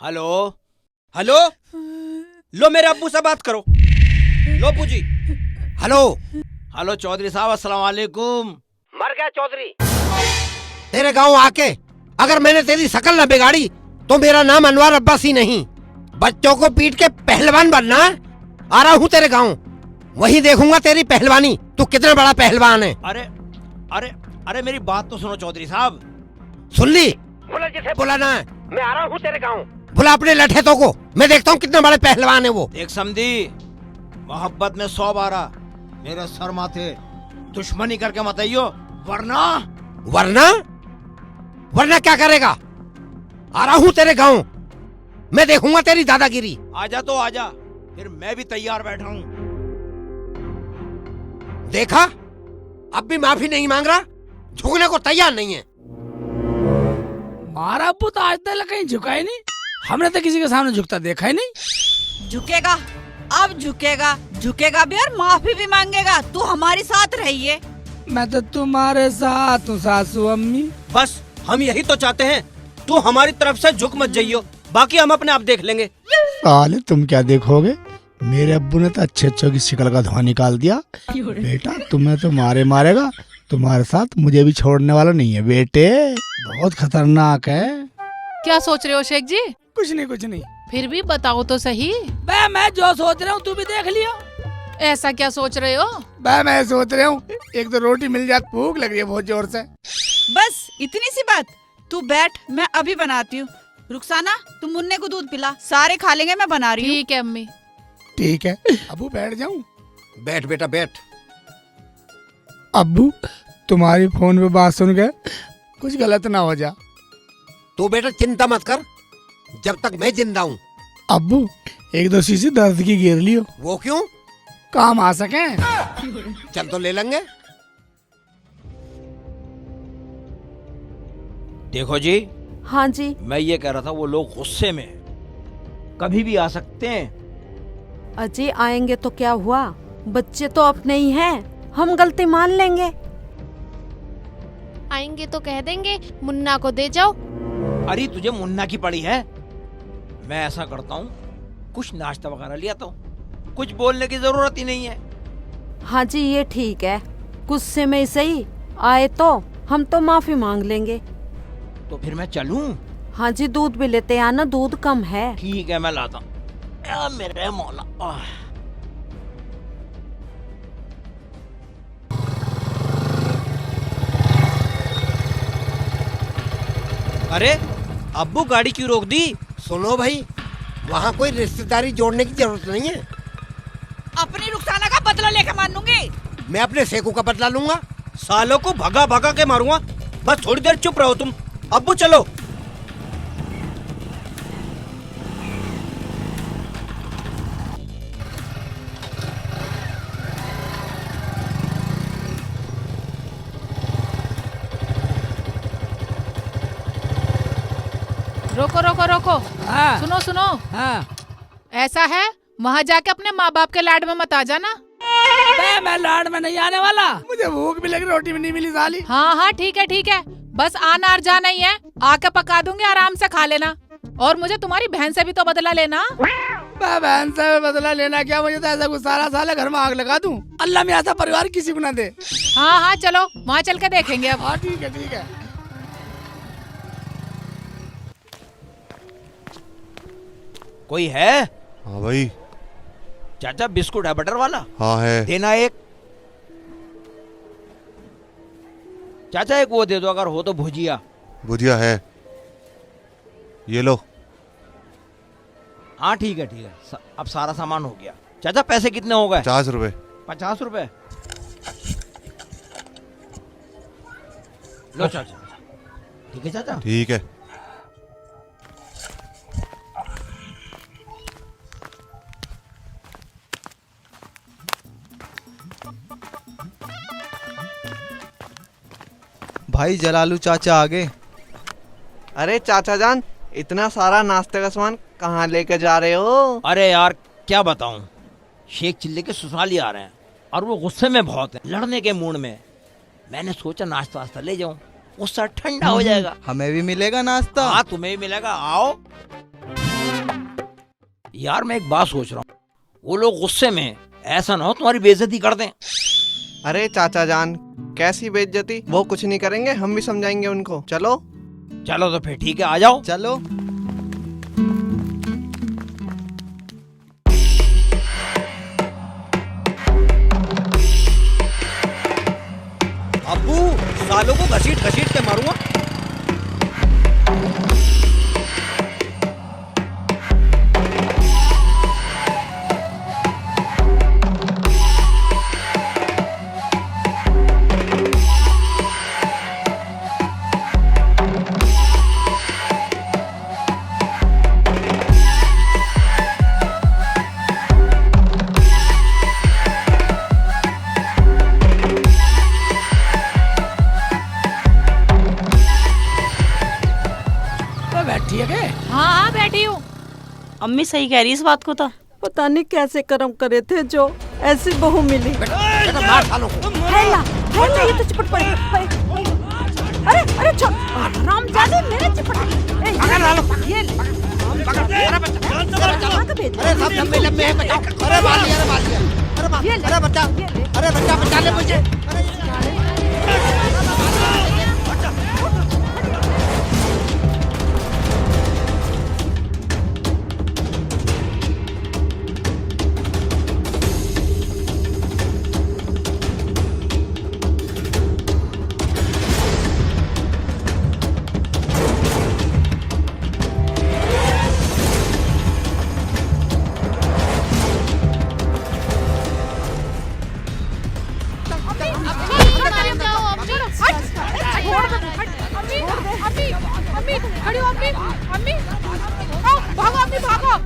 Hello hello, लो मेरे अब्बू से बात करो। लो अब्बू जी। हेलो हेलो चौधरी साहब, अस्सलाम वालेकुम। मर गया चौधरी। तेरे गांव आके अगर मैंने तेरी शकल न बिगाड़ी तो मेरा नाम अनवर अब्बासी नहीं। बच्चों को पीट के पहलवान बनना। आ रहा हूँ तेरे गांव, वही देखूंगा तेरी पहलवानी, तू कितना बड़ा पहलवान है। अरे अरे अरे मेरी बात तो सुनो चौधरी साहब। सुन ली? बोला जिसे बुलाना है। मैं आ रहा हूँ तेरे गांव, बुला अपने लठेतों को, मैं देखता हूँ कितने बड़े पहलवान है वो। एक समझी, मोहब्बत में 100 बारा मेरे सर माथे दुश्मनी करके मत आइयो, वरना वरना वरना क्या करेगा? आ रहा हूँ तेरे गांव, मैं देखूंगा तेरी दादागिरी। आजा तो आजा, फिर मैं भी तैयार बैठा हूँ। देखा, अब भी माफी नहीं मांग रहा, झुकने को तैयार नहीं है। मारा अब्बू तो आज तक कहीं झुका ही नहीं, हमने तो किसी के सामने झुकता देखा ही नहीं। झुकेगा, अब झुकेगा, झुकेगा भी और माफी भी मांगेगा। तू हमारे साथ रहिए। मैं तो तुम्हारे साथ हूँ सासू अम्मी। बस हम यही तो चाहते हैं, तू हमारी तरफ से झुक मत जाइयो, बाकी हम अपने आप देख लेंगे। साले तुम क्या देखोगे, मेरे अब्बू ने तो अच्छे अच्छों की शिकल का धुआं निकाल दिया। बेटा तुम्हें तो मारेगा, तुम्हारे साथ मुझे भी छोड़ने वाला नहीं है बेटे, बहुत खतरनाक है। क्या सोच रहे हो शेख जी? कुछ नहीं। फिर भी बताओ तो सही। बे मैं जो सोच रहा हूँ तू भी देख लियो। ऐसा क्या सोच रहे हो? बे मैं सोच रहा हूँ एक तो रोटी मिल जाए, भूख लग रही है बहुत जोर से। बस इतनी सी बात, तू बैठ, मैं अभी बनाती हूँ। रुखसाना तुम मुन्ने को दूध पिला, सारे खा लेंगे, मैं बना रही हूँ। ठीक है अम्मी। ठीक है अब्बू, बैठ जाऊँ? बैठ बेटा बैठ। अब्बू तुम्हारी फोन पे बात सुन के कुछ गलत ना हो जा। तू बेटा चिंता मत कर, जब तक मैं जिंदा हूँ। अब्बू एक दो शीशी दर्द की गिर लियो, वो क्यों? काम आ सके। चल तो ले लेंगे। देखो जी, हाँ जी। मैं ये कह रहा था, वो लोग गुस्से में हैं, कभी भी आ सकते हैं। अजय आएंगे तो क्या हुआ, बच्चे तो अपने ही हैं, हम गलती मान लेंगे। आएंगे तो कह देंगे मुन्ना को दे जाओ। अरे तुझे मुन्ना की पड़ी है। मैं ऐसा करता हूँ, कुछ नाश्ता वगैरह ले आता हूँ, कुछ बोलने की जरूरत ही नहीं है। हाँ जी ये ठीक है, गुस्से में सही आए तो हम तो माफी मांग लेंगे। तो फिर मैं चलूं? हाँ जी दूध भी लेते आना, दूध कम है। ठीक है मैं लाता हूँ। मेरे मौला, अरे अब्बू गाड़ी क्यों रोक दी? सुनो भाई, वहाँ कोई रिश्तेदारी जोड़ने की जरूरत नहीं है। अपनी रुखसाना का बदला लेकर मानूंगी। मैं अपने सेकू का बदला लूंगा। सालों को भगा भगा के मारूंगा, बस थोड़ी देर चुप रहो तुम। अब्बू चलो। रोको रोको रोको। हाँ। सुनो सुनो, हाँ। ऐसा है वहाँ जाके अपने माँ बाप के लाड में मत आ जाना। बे मैं लाड में नहीं आने वाला, मुझे भूख भी लगी, रोटी भी नहीं मिली साली। हाँ हाँ ठीक है, बस आना और जाना ही है, आके पका दूंगी, आराम से खा लेना। और मुझे तुम्हारी बहन से भी तो बदला लेना। बे बहन से बदला लेना क्या, मुझे तो ऐसा कुछ सारा साल घर में आग लगा दूं। अल्लाह में ऐसा परिवार किसी को ना दे। हाँ हाँ चलो वहाँ चल के देखेंगे अब। हाँ ठीक है। कोई है? हाँ भाई। चाचा बिस्कुट है बटर वाला? हाँ है। देना एक। चाचा एक वो दे दो, अगर हो तो भुजिया। भुजिया है, ये लो। हाँ ठीक है अब सारा सामान हो गया। चाचा पैसे कितने हो गए? 50 रुपए। 50 रुपए लो चाचा। ठीक है चाचा। ठीक है। भाई जलालू चाचा आ गए। अरे चाचा जान, इतना सारा नाश्ते का सामान कहाँ लेकर जा रहे हो? अरे यार क्या बताऊं, शेख चिल्ले के ससुराल ही आ रहे हैं और वो गुस्से में बहुत है, लड़ने के मूड में। मैंने सोचा नाश्ता वास्ता ले जाऊं, गुस्सा ठंडा हो जाएगा। हमें भी मिलेगा नाश्ता? हाँ तुम्हें भी मिलेगा, आओ। यार मैं एक बात सोच रहा हूँ, वो लोग गुस्से में ऐसा ना हो तुम्हारी बेइज्जती कर दें। अरे चाचा जान, कैसी बेइज्जती? वो कुछ नहीं करेंगे, हम भी समझाएंगे उनको। चलो चलो तो फिर ठीक है, आ जाओ। चलो। अब्बू, सालों को घसीट घसीट के मारूंगा। बैठी है क्या? हाँ हाँ बैठी हूँ। अम्मी सही कह रही इस बात को तो। पता नहीं कैसे कर्म करे थे जो ऐसी बहू मिली। बेटा मार सालों को। हैला, हैला ये तो चिपट पड़ी। अरे अरे राम जादे मेरे चिपट। पकड़ सालों। ये ले। अरे सब लंबे लंबे हैं, बचाओ। अरे मार लिया, अरे मार लिया। अरे बच्चा, अरे बच्चा बचा ले मुझे।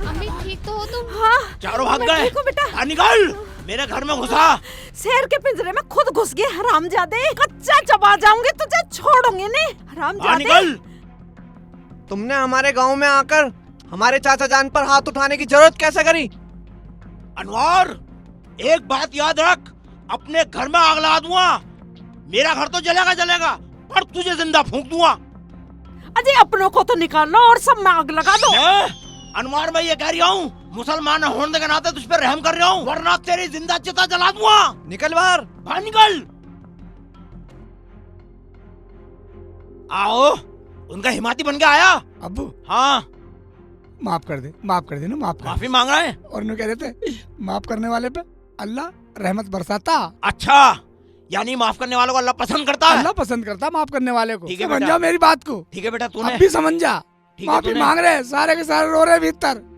अम्मी ठीक तो हो तुम? हाँ चारों भाग मैं गए। ठीक हूँ बेटा। बाहर निकल, मेरे घर में घुसा। शेर के पिंजरे में खुद घुस गए हरामजादे। कच्चा चबा जाऊंगी तुझे, छोड़ूंगी नहीं बाहर हरामजादे। निकल। तुमने हमारे गांव में आकर हमारे चाचा जान पर हाथ उठाने की जरूरत कैसे करी? अनवर, एक बात याद रख, अपने घर में आग लगा दूंगा। मेरा घर तो जलेगा जलेगा, पर तुझे जिंदा फूंक दूंगा। अजय अपनों को तो निकालना और सब में आग लगा दो। अनवर, मैं ये कह रहा हूँ, मुसलमान होने के नाते तुझ पर रहम कर रहा हूँ, वरना तेरी जिंदा चिता जला दूंगा। निकल बाहर। बाहर निकल। आओ, उनका हिमाती बन के आया। अब्बू हाँ, माफ कर दे ना, माफ कर। माफी मांग रहे हैं। और नु कह रहे थे माफ करने वाले पे अल्लाह रहमत बरसाता। अच्छा, यानी माफ करने वालों को अल्लाह पसंद करता है। अल्लाह पसंद करता माफ करने वाले को। ठीक है समझ बेटा। जा मेरी बात को। ठीक है बेटा, तूने अब भी समझ जा। ठीक है, माफी तूने मांग रहे हैं, सारे के सारे रो रहे हैं भीतर।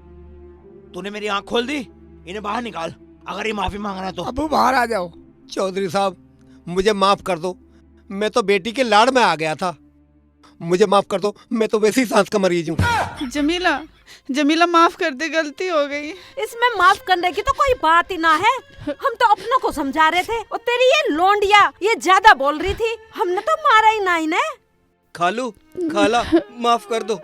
तूने मेरी आंख खोल दी। इन्हें बाहर निकाल, अगर ये माफी मांग रहा है तो। अब्बू बाहर आ जाओ। चौधरी साहब, मुझे माफ कर दो, मैं तो बेटी के लाड़ में आ गया था। मुझे माफ कर दो, मैं तो वैसे ही सांस का मरीज हूँ। जमीला, जमीला माफ कर दे, गलती हो गई। इसमें माफ करने की तो कोई बात ही ना है। हम तो अपनों को समझा रहे थे और तेरी ये लोंडिया ये ज्यादा बोल रही थी। हमने तो मारा ही ना इन्हें। खालू, खाला, माफ कर दो।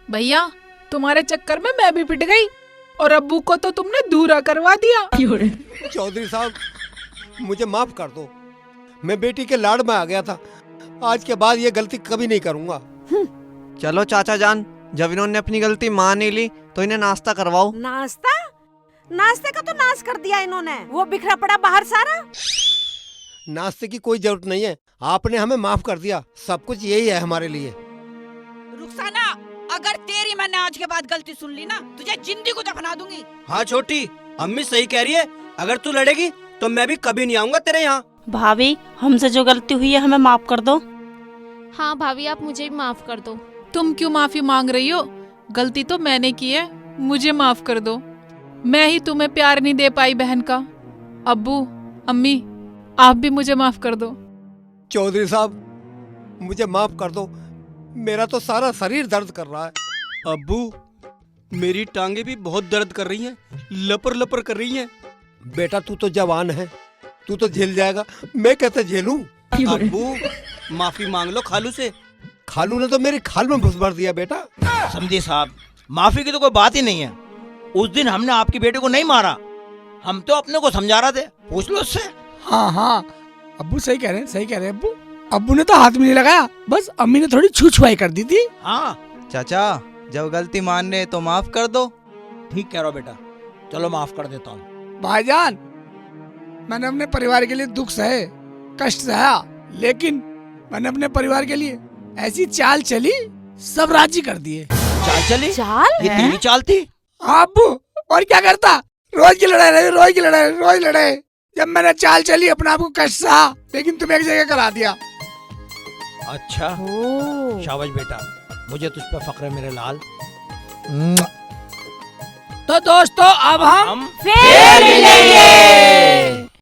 भैया, तुम्हारे चक्कर में मैं भी पिट गई और अब्बू को तो तुमने दूरा करवा दिया। चौधरी साहब, मुझे माफ कर दो, मैं बेटी के लाड़ में आ गया था। आज के बाद ये गलती कभी नहीं करूँगा। चलो चाचा जान, जब इन्होंने अपनी गलती मान ही ली तो इन्हें नाश्ता करवाओ। नाश्ता? नाश्ते का तो नाश कर दिया इन्होंने। वो बिखरा पड़ा बाहर सारा। नाश्ते की कोई जरूरत नहीं है, आपने हमें माफ कर दिया। सब कुछ यही है हमारे लिए। रुखसाना, अगर तेरी मैंने आज के बाद गलती सुन ली ना, तुझे जिंदगी को दफना दूंगी। हाँ छोटी, अम्मी सही कह रही है। अगर तू लड़ेगी तो मैं भी कभी नहीं आऊंगा तेरे यहाँ। भाभी, हमसे जो गलती हुई है हमें माफ कर दो। हाँ भाभी, आप मुझे भी माफ कर दो। तुम क्यों माफी मांग रही हो? गलती तो मैंने की है, मुझे माफ कर दो। मैं ही तुम्हें प्यार नहीं दे पाई बहन का। अब्बू, अम्मी, आप भी मुझे माफ कर दो। चौधरी साहब, मुझे माफ कर दो, मेरा तो सारा शरीर दर्द कर रहा है। अब्बू, मेरी टांगे भी बहुत दर्द कर रही हैं, लपर लपर कर रही हैं। बेटा तू तो जवान है, तू तो झेल जाएगा, मैं कैसे झेलूं? अब्बू, माफी मांग लो खालू से। खालू ने तो मेरी खाल में घुस भर दिया। बेटा समझे साहब, माफी की तो कोई बात ही नहीं है। उस दिन हमने आपकी बेटे को नहीं मारा, हम तो अपने को समझा रहे थे। पूछ लो उससे। हाँ हाँ, अब्बू सही कह रहे हैं, सही कह रहे हैं अब्बू। अब्बू ने तो हाथ में नहीं लगाया, बस अम्मी ने थोड़ी छू छुआई कर दी थी। हाँ चाचा, जब गलती मान रहे तो माफ कर दो। ठीक कह रहे हो बेटा, चलो माफ कर देता हूँ। भाईजान, मैंने अपने परिवार के लिए दुख सहे, कष्ट सहा, लेकिन मैंने अपने परिवार के लिए ऐसी चाल चली, सब राजी कर दिए। चाल चली? चाल? ये तेरी चाल थी? हाँ अब्बू, और क्या करता, रोज की लड़ाई रही, रोज की लड़ाई, रोज लड़ाई। जब मैंने चाल चली, अपने आप को कष्ट सहा, लेकिन तुम्हें एक जगह करा दिया। अच्छा, शाबाश बेटा, मुझे तुझ पे फक्र है मेरे लाल। तो दोस्तों अब हम फिर मिलेंगे।